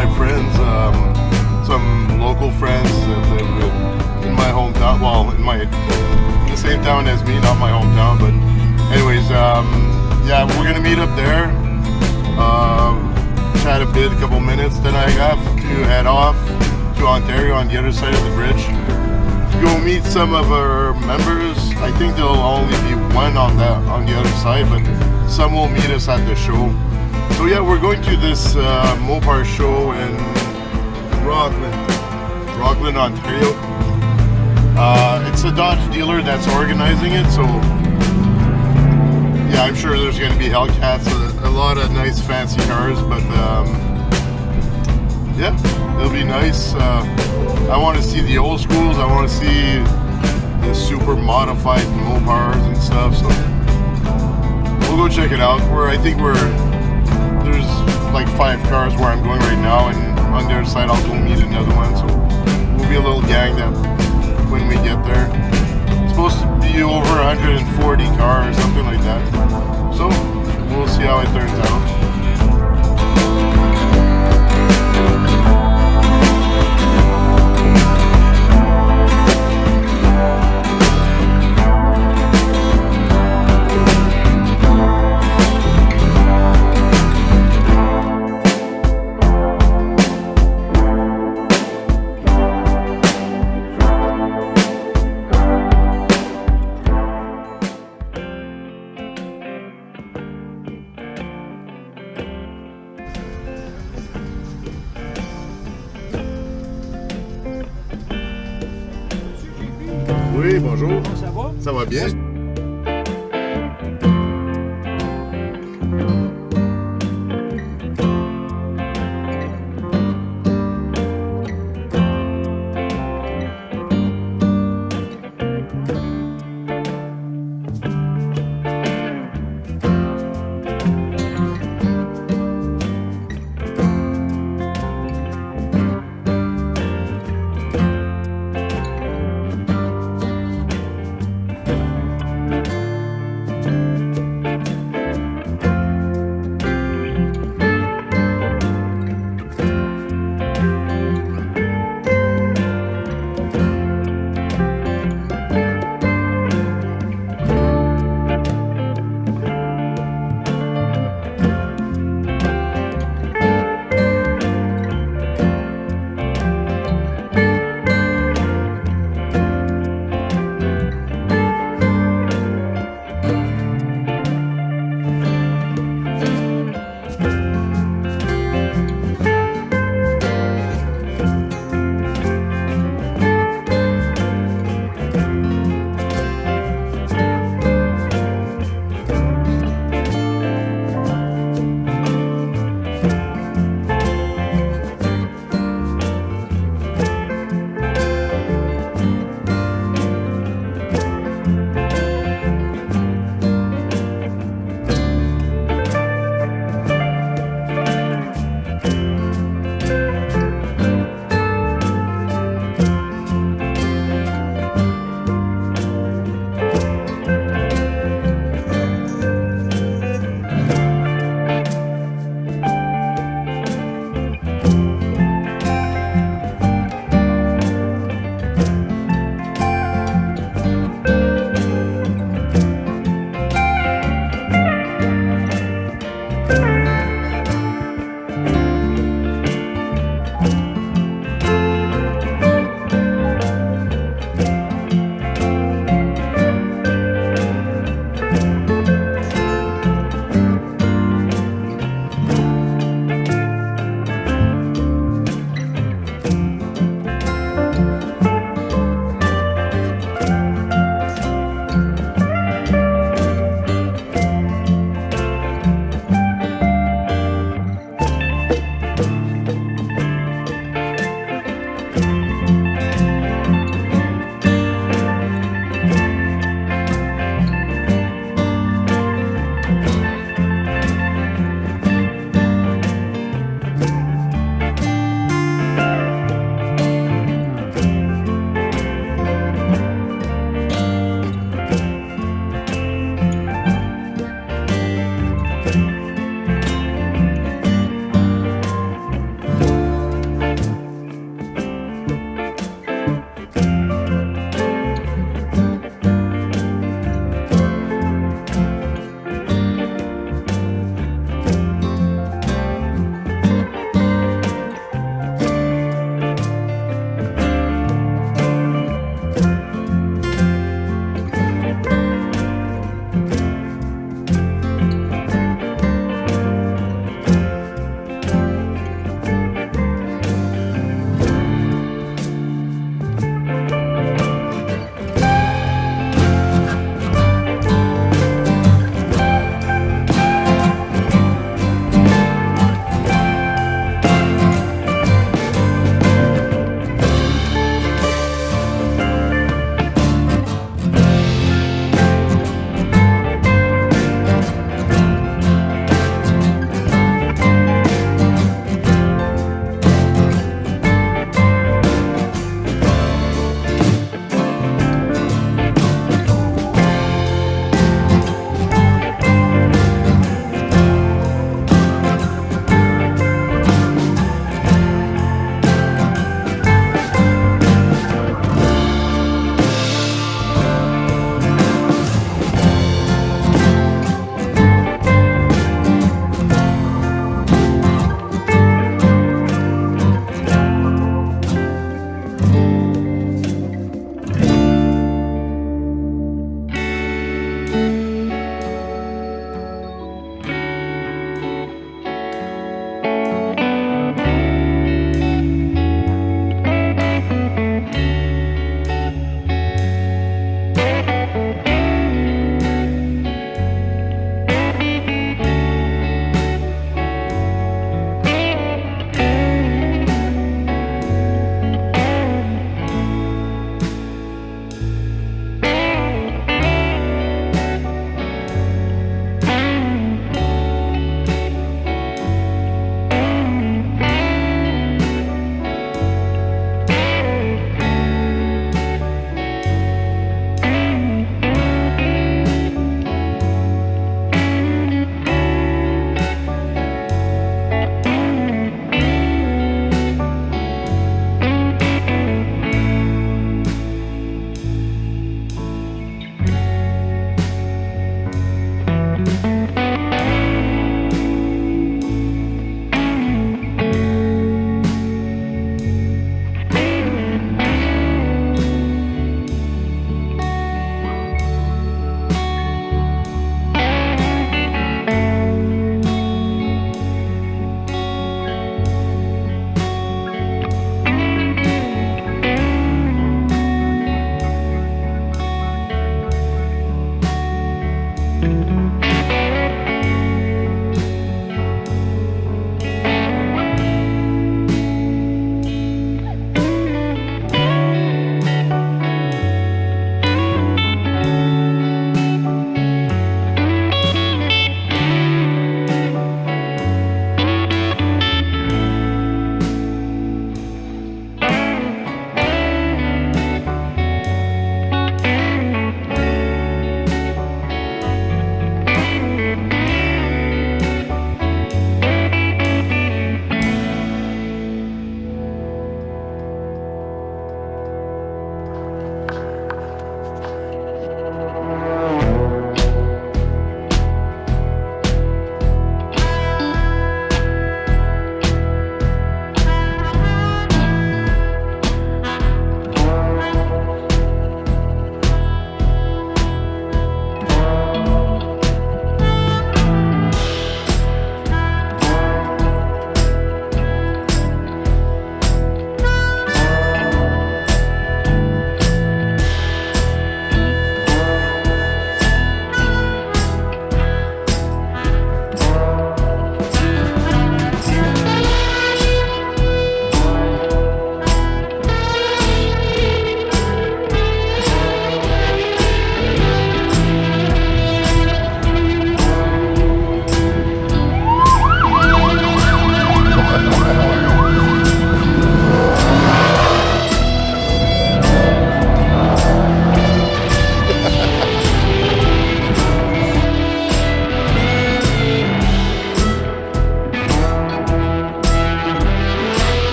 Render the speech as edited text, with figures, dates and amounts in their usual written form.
my friends, some local friends that live in my hometown. Well, in the same town as me, not my hometown, but anyways, yeah, we're gonna meet up there, chat a bit, a couple minutes. Then I have to head off to Ontario on the other side of the bridge. Go meet some of our members. I think there'll only be one on the other side, but some will meet us at the show. So yeah, we're going to this Mopar show in Rockland, Ontario. It's a Dodge dealer that's organizing it, so yeah, I'm sure there's going to be Hellcats, a lot of nice fancy cars, but yeah, it'll be nice. I want to see the old schools. I want to see the super modified Mopars and stuff. So we'll go check it out. There's like 5 cars where I'm going right now, and on the other side I'll go meet another one. So we'll be a little gang that when we get there. It's supposed to be over 140 cars, something like that. So we'll see how it turns out. Oui, bonjour. Ça va? Ça va bien?